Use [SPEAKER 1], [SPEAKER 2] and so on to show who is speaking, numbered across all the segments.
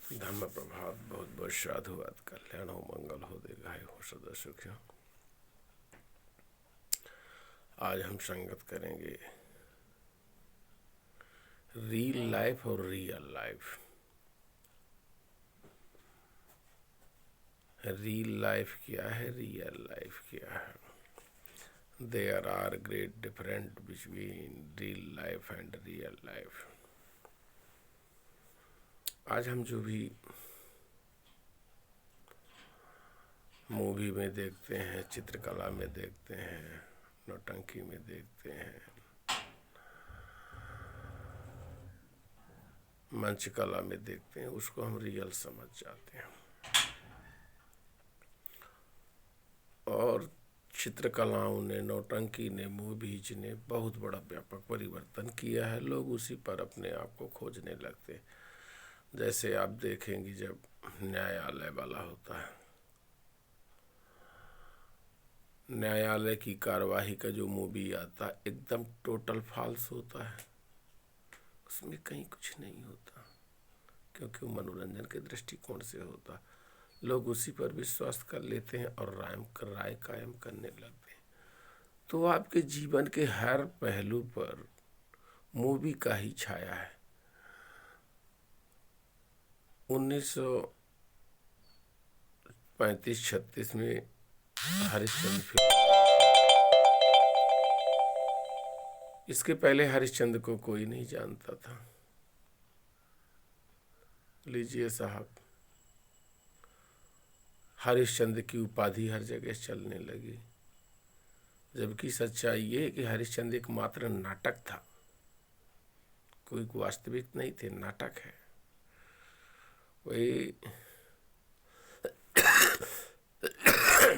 [SPEAKER 1] धर्म प्रभात, बहुत बहुत साधुवाद, कल्याण हो, मंगल हो, दीर्घाय हो, सदा सुखी हो। आज हम संगत करेंगे रियल लाइफ और रियल लाइफ। रियल लाइफ क्या है, रियल लाइफ क्या है? There are great different between real life and real life. आज हम जो भी मूवी में देखते हैं, चित्रकला में देखते हैं, नौटंकी में देखते हैं, मंच कला में देखते हैं, उसको हम रियल समझ जाते हैं। और चित्रकलाओं ने, नौटंकी ने, मूवीज ने बहुत बड़ा व्यापक परिवर्तन किया है। लोग उसी पर अपने आप को खोजने लगते हैं। जैसे आप देखेंगे, जब न्यायालय वाला होता है, न्यायालय की कार्यवाही का जो मूवी आता है, एकदम टोटल फॉल्स होता है। उसमें कहीं कुछ नहीं होता, क्योंकि वो मनोरंजन के दृष्टिकोण से होता। लोग उसी पर विश्वास कर लेते हैं और राय कायम करने लगते हैं। तो आपके जीवन के हर पहलू पर मूवी का ही छाया है। 1935-36 में हरिश्चंद्र फिल्म, इसके पहले हरिश्चंद्र को कोई नहीं जानता था। लीजिए साहब, हरिश्चंद्र की उपाधि हर जगह चलने लगी, जबकि सच्चाई ये है कि हरिश्चंद्र एक मात्र नाटक था, कोई वास्तविक नहीं थे, नाटक है। वही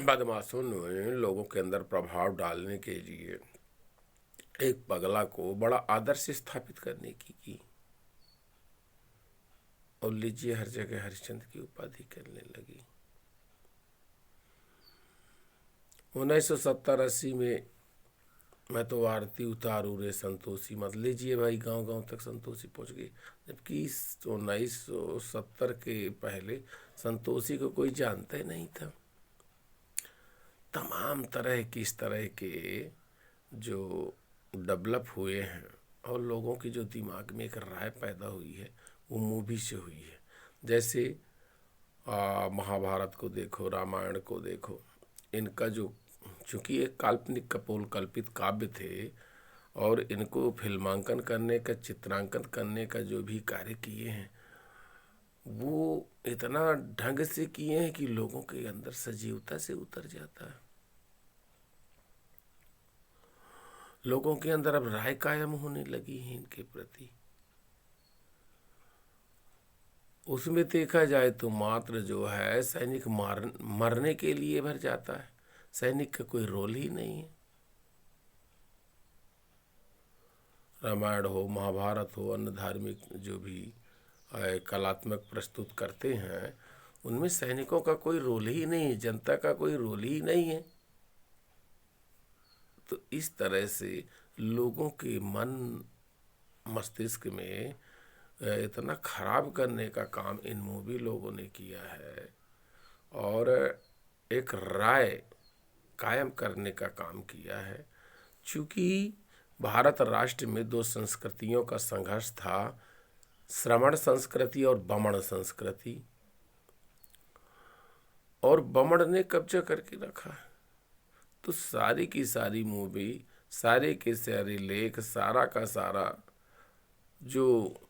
[SPEAKER 1] बदमाशों ने लोगों के अंदर प्रभाव डालने के लिए एक पगला को बड़ा आदर्श स्थापित करने की। और लीजिए, हर जगह हरिश्चंद्र की उपाधि करने लगी। 1970-80 में मैं तो आरती उतारू रे संतोषी मत, लीजिए भाई, गांव गांव तक संतोषी पहुंच गई। जबकि 1970 के पहले संतोषी को कोई जानता ही नहीं था। तमाम तरह की इस तरह के जो डेवलप हुए हैं और लोगों की जो दिमाग में एक राय पैदा हुई है, वो मूवी से हुई है। जैसे महाभारत को देखो, रामायण को देखो, इनका जो, चूँकि एक काल्पनिक कपोल कल्पित काव्य थे, और इनको फिल्मांकन करने का, चित्रांकन करने का जो भी कार्य किए हैं, वो इतना ढंग से किए हैं कि लोगों के अंदर सजीवता से उतर जाता है। लोगों के अंदर अब राय कायम होने लगी है इनके प्रति। उसमें देखा जाए तो मात्र जो है सैनिक मरने के लिए भर जाता है, सैनिक का कोई रोल ही नहीं है। रामायण हो, महाभारत हो, अन्य धार्मिक जो भी कलात्मक प्रस्तुत करते हैं, उनमें सैनिकों का कोई रोल ही नहीं है, जनता का कोई रोल ही नहीं है। तो इस तरह से लोगों के मन मस्तिष्क में इतना खराब करने का काम इन मूवी लोगों ने किया है, और एक राय कायम करने का काम किया है। चूँकि भारत राष्ट्र में दो संस्कृतियों का संघर्ष था, श्रमण संस्कृति और बमण संस्कृति, और बमण ने कब्जा करके रखा। तो सारी की सारी मूवी, सारे के सारे लेख, सारा का सारा जो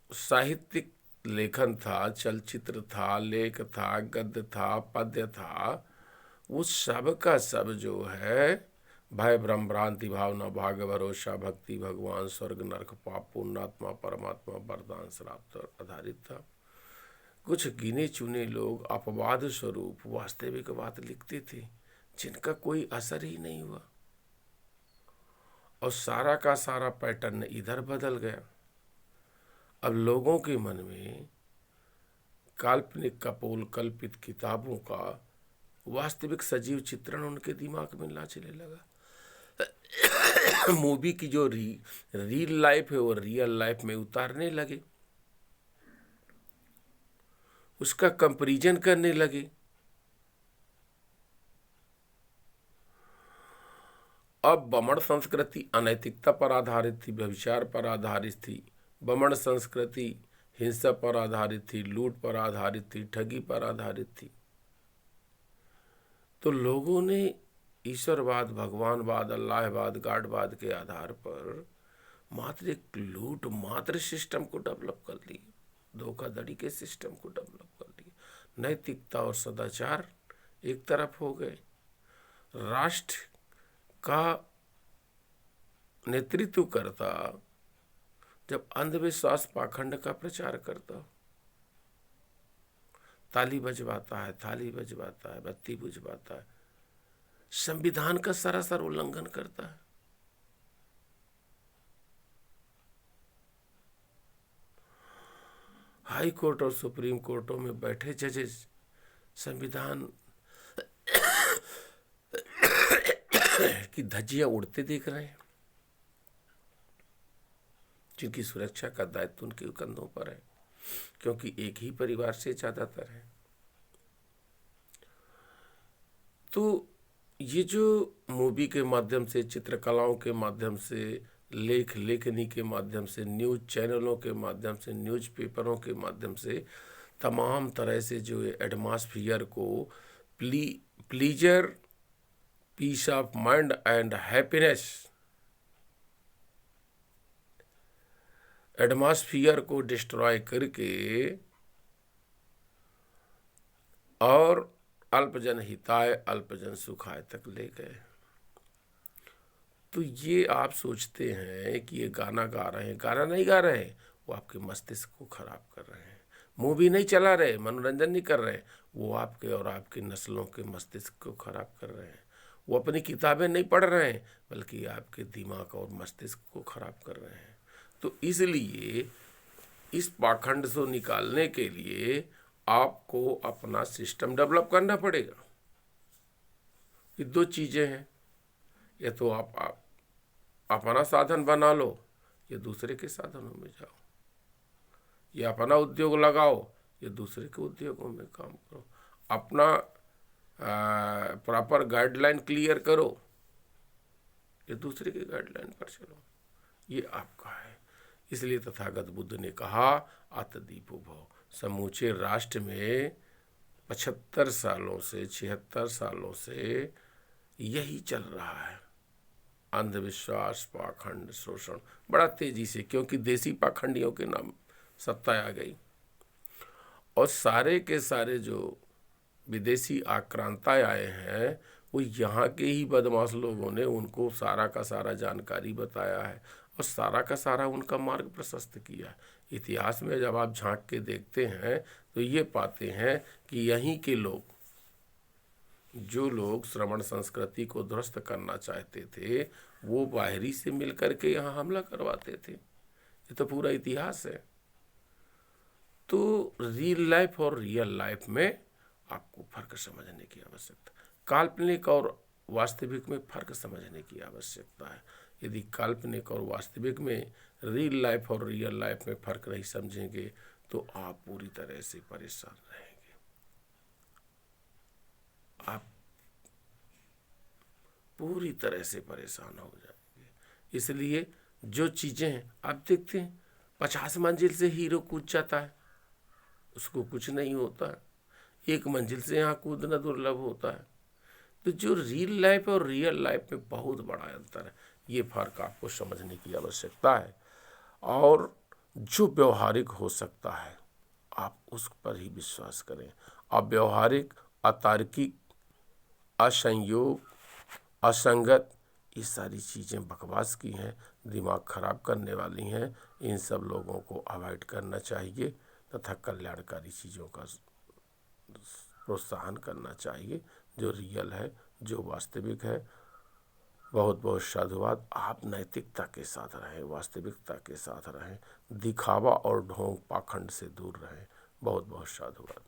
[SPEAKER 1] साहित्यिक लेखन था, चलचित्र था, लेख था, गद्य था, पद्य था, वो सब का सब जो है भय भ्रम भ्रांति भावना भाग्य भरोसा भक्ति भगवान स्वर्ग नरक पाप पुण्यात्मा परमात्मा वरदान श्राप पर आधारित था। कुछ गिने चुने लोग अपवाद स्वरूप वास्तविक बात लिखते थे, जिनका कोई असर ही नहीं हुआ, और सारा का सारा पैटर्न इधर बदल गया। अब लोगों के मन में काल्पनिक कपोल कल्पित किताबों का वास्तविक सजीव चित्रण उनके दिमाग में नाचने लगा। मूवी की जो रियल लाइफ है वो रियल लाइफ में उतारने लगे। उसका कंपैरिजन करने लगे। अब बमण संस्कृति अनैतिकता पर आधारित थी, व्यभिचार पर आधारित थी। बमण संस्कृति हिंसा पर आधारित थी, लूट पर आधारित थी, ठगी पर आधारित थी। तो लोगों ने ईश्वरवाद, भगवानवाद, अल्लाहवाद, गाडवाद के आधार पर मात्र एक लूट मात्र सिस्टम को डेवलप कर लिया, धोखाधड़ी के सिस्टम को डेवलप कर लिया। नैतिकता और सदाचार एक तरफ हो गए, राष्ट्र का नेतृत्व करता जब अंधविश्वास पाखंड का प्रचार करता, ताली बजवाता है, थाली बजवाता है, बत्ती बुझवाता है, संविधान का सरासर उल्लंघन करता है। हाई कोर्ट और सुप्रीम कोर्टों में बैठे जजेस संविधान की धज्जियां उड़ते देख रहे हैं, जिनकी सुरक्षा का दायित्व उनके कंधों पर है, क्योंकि एक ही परिवार से ज्यादातर है। तो ये जो मूवी के माध्यम से, चित्रकलाओं के माध्यम से, लेख लेखनी के माध्यम से, न्यूज चैनलों के माध्यम से, न्यूज पेपरों के माध्यम से तमाम तरह से जो एटमॉस्फियर को pleasure, peace of mind and happiness, atmosphere को डिस्ट्रॉय करके और अल्पजन हिताय अल्पजन सुखाय तक ले गए। तो ये आप सोचते हैं कि ये गाना गा रहे हैं, गाना नहीं गा रहे हैं, वो आपके मस्तिष्क को खराब कर रहे हैं। मूवी नहीं चला रहे, मनोरंजन नहीं कर रहे, वो आपके और आपकी नस्लों के मस्तिष्क को खराब कर रहे हैं। वो अपनी किताबें नहीं पढ़ रहे हैं, बल्कि आपके दिमाग और मस्तिष्क को खराब कर रहे हैं। तो इसलिए इस पाखंड से निकालने के लिए आपको अपना सिस्टम डेवलप करना पड़ेगा। ये दो चीजें हैं, या तो आप अपना साधन बना लो, या दूसरे के साधनों में जाओ, या अपना उद्योग लगाओ, या दूसरे के उद्योगों में काम करो। अपना प्रॉपर गाइडलाइन क्लियर करो, या दूसरे के गाइडलाइन पर चलो। ये आपका है। इसलिए तथागत बुद्ध ने कहा आत्मदीपो भव। समूचे राष्ट्र में 75 सालों से, 76 सालों से यही चल रहा है। अंधविश्वास, पाखंड, शोषण बड़ा तेजी से, क्योंकि देसी पाखंडियों के नाम सत्ता आ गई, और सारे के सारे जो विदेशी आक्रांताएं आए हैं, वो यहाँ के ही बदमाश लोगों ने उनको सारा का सारा जानकारी बताया है, और सारा का सारा उनका मार्ग प्रशस्त किया है। इतिहास में जब आप झांक के देखते हैं तो ये पाते हैं कि यहीं के लोग, जो लोग श्रमण संस्कृति को ध्वस्त करना चाहते थे, वो बाहरी से मिलकर के यहाँ हमला करवाते थे। ये तो पूरा इतिहास है। तो रियल लाइफ और रियल लाइफ में आपको फर्क समझने की आवश्यकता, काल्पनिक और वास्तविक में फर्क समझने की आवश्यकता है। यदि काल्पनिक और वास्तविक में, रियल लाइफ और रियल लाइफ में फर्क नहीं समझेंगे तो आप पूरी तरह से परेशान रहेंगे। आप पूरी तरह से परेशान हो जाएंगे। इसलिए जो चीजें हैं, आप देखते हैं 50 मंजिल से हीरो कूद जाता है, उसको कुछ नहीं होता। 1 मंजिल से यहाँ कूदना दुर्लभ होता है। तो जो रियल लाइफ और रियल लाइफ में बहुत बड़ा अंतर है, ये फर्क आपको समझने की आवश्यकता है। और जो व्यवहारिक हो सकता है आप उस पर ही विश्वास करें। अव्यवहारिक, अतार्किक, असंयोग, असंगत, ये सारी चीज़ें बकवास की हैं, दिमाग खराब करने वाली हैं। इन सब लोगों को अवॉइड करना चाहिए तथा कल्याणकारी चीज़ों का प्रोत्साहन करना चाहिए, जो रियल है, जो वास्तविक है। बहुत बहुत साधुवाद। आप नैतिकता के साथ रहें, वास्तविकता के साथ रहें, दिखावा और ढोंग पाखंड से दूर रहें। बहुत बहुत साधुवाद।